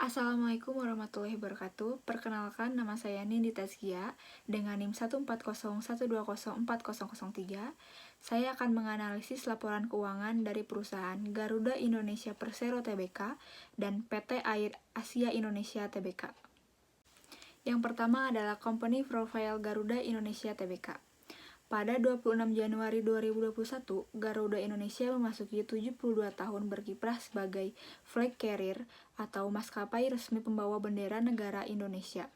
Assalamualaikum warahmatullahi wabarakatuh. Perkenalkan, nama saya Nindi Tazkia dengan NIM 14012040003. Saya akan menganalisis laporan keuangan dari perusahaan Garuda Indonesia Persero Tbk dan PT Air Asia Indonesia Tbk. Yang pertama adalah Company Profile Garuda Indonesia Tbk. Pada 26 Januari 2021, Garuda Indonesia memasuki 72 tahun berkiprah sebagai flag carrier atau maskapai resmi pembawa bendera negara Indonesia.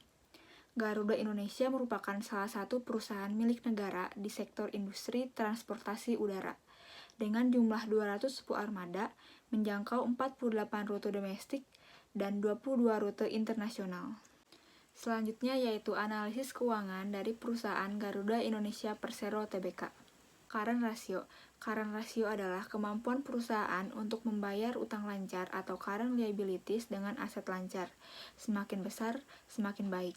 Garuda Indonesia merupakan salah satu perusahaan milik negara di sektor industri transportasi udara, dengan jumlah 210 armada, menjangkau 48 rute domestik dan 22 rute internasional. Selanjutnya yaitu analisis keuangan dari perusahaan Garuda Indonesia Persero Tbk. Current ratio. Current ratio adalah kemampuan perusahaan untuk membayar utang lancar atau current liabilities dengan aset lancar. Semakin besar, semakin baik.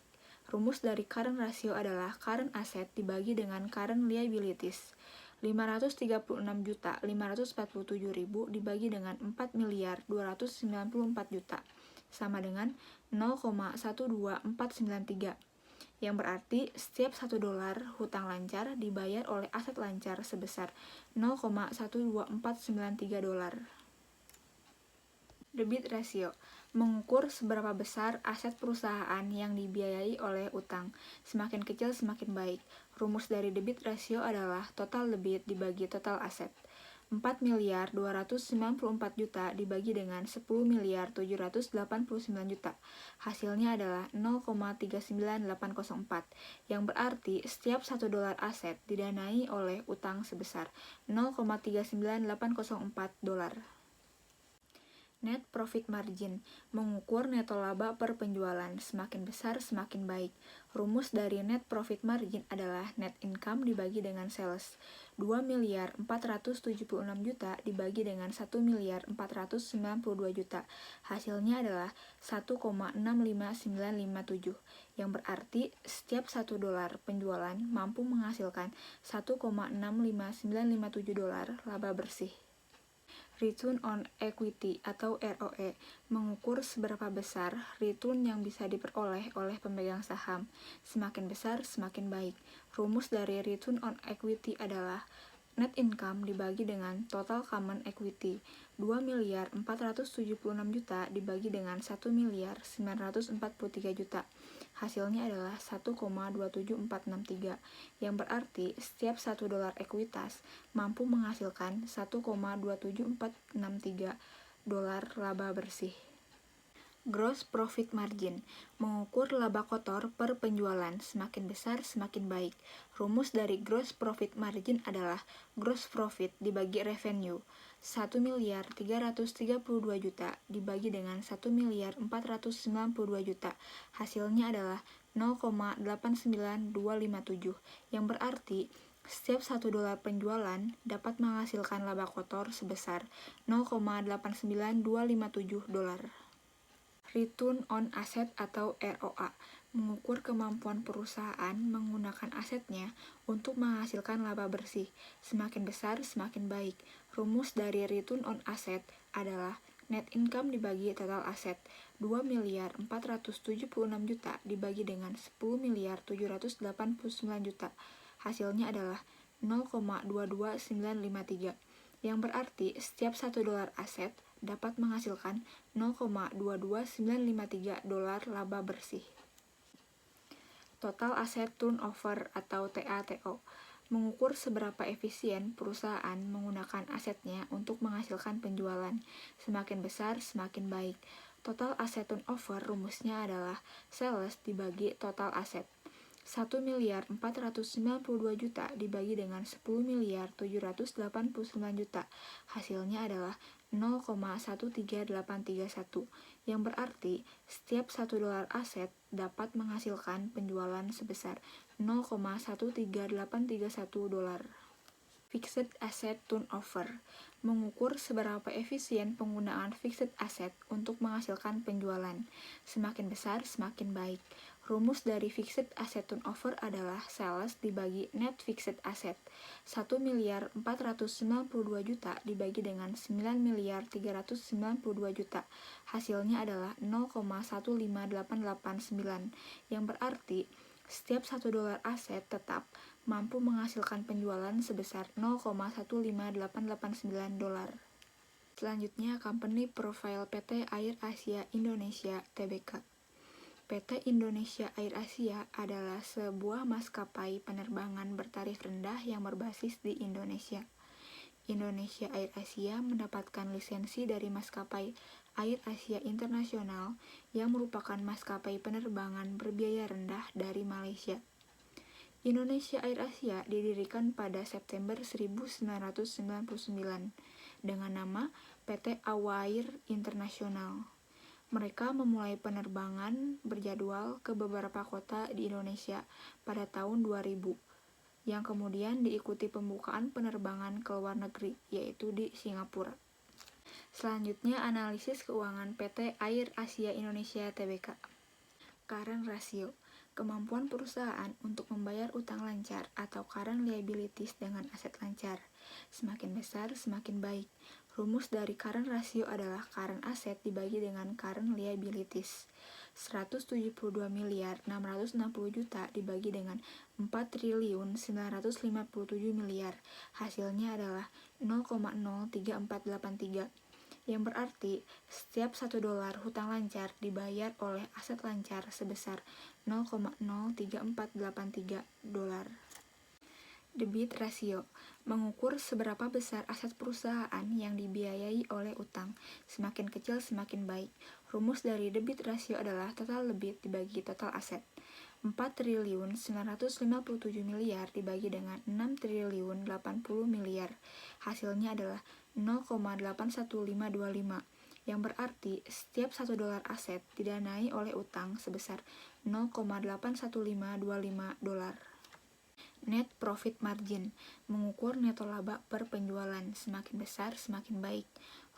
Rumus dari current ratio adalah current asset dibagi dengan current liabilities. 536.547.000 dibagi dengan 4.294 juta sama dengan 0,12493, yang berarti setiap $1 hutang lancar dibayar oleh aset lancar sebesar $0,12493. Debit ratio mengukur seberapa besar aset perusahaan yang dibiayai oleh utang. Semakin kecil semakin baik. Rumus dari debit ratio adalah total debit dibagi total aset. 4.294 juta dibagi dengan 10.789 juta. Hasilnya adalah 0,39804, yang berarti setiap $1 aset didanai oleh utang sebesar 0,39804 Net profit margin mengukur neto laba per penjualan. Semakin besar semakin baik. Rumus dari net profit margin adalah net income dibagi dengan sales. 2.476 juta dibagi dengan 1.492 juta. Hasilnya adalah 1,65957, yang berarti setiap $1 penjualan mampu menghasilkan $1,65957 laba bersih. Return on Equity atau ROE mengukur seberapa besar return yang bisa diperoleh oleh pemegang saham. Semakin besar, semakin baik. Rumus dari Return on Equity adalah net income dibagi dengan total common equity. 2.476 juta dibagi dengan 1.943 juta. Hasilnya adalah 1,27463, yang berarti setiap $1 ekuitas mampu menghasilkan 1,27463 laba bersih. Gross profit margin mengukur laba kotor per penjualan. Semakin besar semakin baik. Rumus dari gross profit margin adalah gross profit dibagi revenue. 1.332 juta dibagi dengan 1.492 juta. Hasilnya adalah 0,89257, yang berarti setiap $1 penjualan dapat menghasilkan laba kotor sebesar $0,89257. Return on Asset atau ROA mengukur kemampuan perusahaan menggunakan asetnya untuk menghasilkan laba bersih. Semakin besar, semakin baik. Rumus dari Return on Asset adalah net income dibagi total aset. 2.476 juta dibagi dengan 10.789 juta. Hasilnya adalah 0,22953, yang berarti setiap $1 aset dapat menghasilkan $0,22953 laba bersih. Total Asset Turnover atau TATO mengukur seberapa efisien perusahaan menggunakan asetnya untuk menghasilkan penjualan. Semakin besar semakin baik. Total Asset Turnover rumusnya adalah sales dibagi total aset. 1.492 juta dibagi dengan 10.789 juta. Hasilnya adalah 0,13831, yang berarti setiap $1 aset dapat menghasilkan penjualan sebesar 0,13831. Fixed Asset Turnover, mengukur seberapa efisien penggunaan fixed asset untuk menghasilkan penjualan. Semakin besar, semakin baik. Rumus dari fixed asset turnover adalah sales dibagi net fixed asset. 1.492.000.000 dibagi dengan 9.392.000.000. Hasilnya adalah 0,15889, yang berarti setiap $1 aset tetap mampu menghasilkan penjualan sebesar 0,15889 dolar. Selanjutnya, Company Profile PT Air Asia Indonesia Tbk. PT Indonesia Air Asia adalah sebuah maskapai penerbangan bertarif rendah yang berbasis di Indonesia. Indonesia Air Asia mendapatkan lisensi dari maskapai Air Asia Internasional yang merupakan maskapai penerbangan berbiaya rendah dari Malaysia. Indonesia Air Asia didirikan pada September 1999 dengan nama PT Awair Internasional. Mereka memulai penerbangan berjadwal ke beberapa kota di Indonesia pada tahun 2000, yang kemudian diikuti pembukaan penerbangan ke luar negeri, yaitu di Singapura. Selanjutnya, analisis keuangan PT Air Asia Indonesia Tbk. Current ratio, kemampuan perusahaan untuk membayar utang lancar atau current liabilities dengan aset lancar. Semakin besar, semakin baik. Rumus dari current ratio adalah current asset dibagi dengan current liabilities. 172.660.000.000 dibagi dengan 4.957.000.000. Hasilnya adalah 0,03483. Yang berarti setiap $1 hutang lancar dibayar oleh aset lancar sebesar 0,03483 dolar. Debit ratio, mengukur seberapa besar aset perusahaan yang dibiayai oleh utang. Semakin kecil semakin baik. Rumus dari debit ratio adalah total debit dibagi total aset. 4.957.000.000 dibagi dengan 6.080.000.000. Hasilnya adalah 0,81525, yang berarti setiap $1 aset didanai oleh utang sebesar 0,81525 dolar. Net Profit Margin, mengukur neto laba per penjualan. Semakin besar, semakin baik.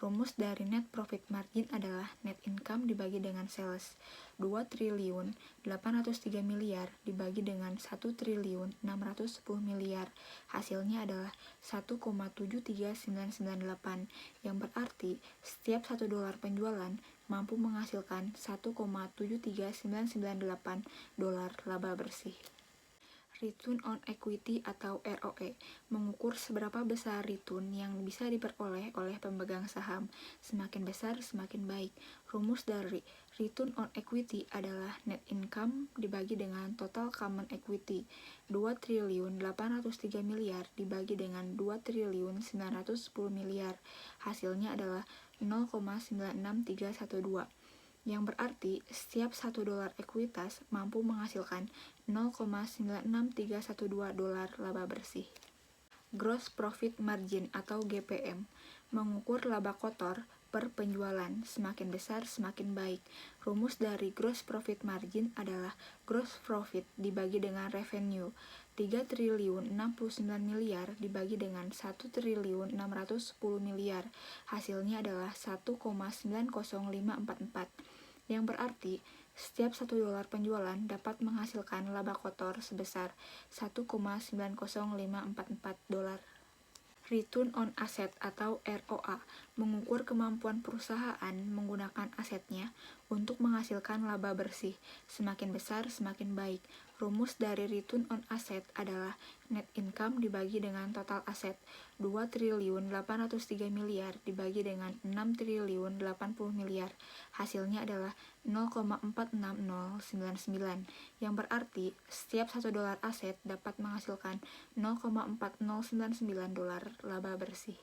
Rumus dari Net Profit Margin adalah net income dibagi dengan sales. 2.803.000.000 dibagi dengan 1.610.000.000. Hasilnya adalah 1,73998, yang berarti setiap $1 penjualan mampu menghasilkan 1,73998 dolar laba bersih. Return on Equity atau ROE, mengukur seberapa besar return yang bisa diperoleh oleh pemegang saham. Semakin besar, semakin baik. Rumus dari Return on Equity adalah net income dibagi dengan total common equity. 2.803.000.000 dibagi dengan 2.910.000.000. Hasilnya adalah 0,96312. yang berarti setiap $1 ekuitas mampu menghasilkan 0,96312 dolar laba bersih. Gross Profit Margin atau GPM, mengukur laba kotor per penjualan. Semakin besar semakin baik. Rumus dari Gross Profit Margin adalah Gross Profit dibagi dengan Revenue. 3.069.000.000 dibagi dengan 1.610.000.000. Hasilnya adalah 1,90544, yang berarti setiap $1 penjualan dapat menghasilkan laba kotor sebesar 1,90544 dolar. Return on Asset atau ROA, mengukur kemampuan perusahaan menggunakan asetnya untuk menghasilkan laba bersih. Semakin besar semakin baik. Rumus dari Return on Asset adalah net income dibagi dengan total aset. 2.803.000.000 dibagi dengan 6.080.000.000. Hasilnya adalah 0,46099, yang berarti setiap $1 aset dapat menghasilkan 0,4099 dolar laba bersih.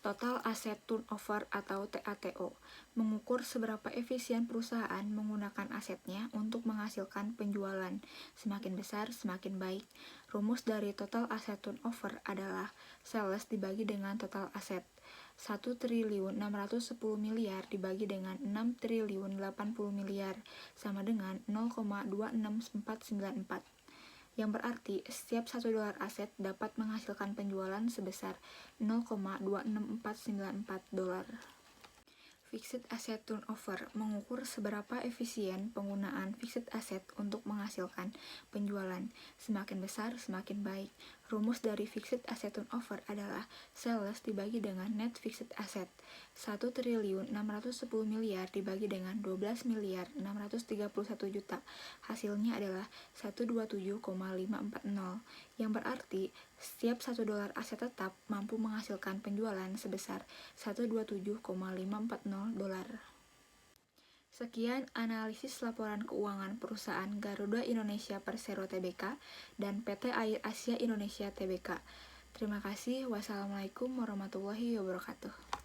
Total Asset Turnover atau TATO, mengukur seberapa efisien perusahaan menggunakan asetnya untuk menghasilkan penjualan. Semakin besar semakin baik. Rumus dari Total Asset Turnover adalah sales dibagi dengan total aset. 1.610.000.000 dibagi dengan 6.080.000.000 sama dengan 0,26494. yang berarti setiap $1 aset dapat menghasilkan penjualan sebesar $0,26494. Fixed Asset Turnover mengukur seberapa efisien penggunaan fixed asset untuk menghasilkan penjualan. Semakin besar, semakin baik. Rumus dari Fixed Asset Turnover adalah sales dibagi dengan net fixed asset. 1.610 miliar dibagi dengan 12.631 juta. Hasilnya adalah 127,540, yang berarti setiap $1 aset tetap mampu menghasilkan penjualan sebesar 127,540 dolar. Sekian analisis laporan keuangan perusahaan Garuda Indonesia Persero Tbk dan PT Air Asia Indonesia Tbk. Terima kasih. Wassalamualaikum warahmatullahi wabarakatuh.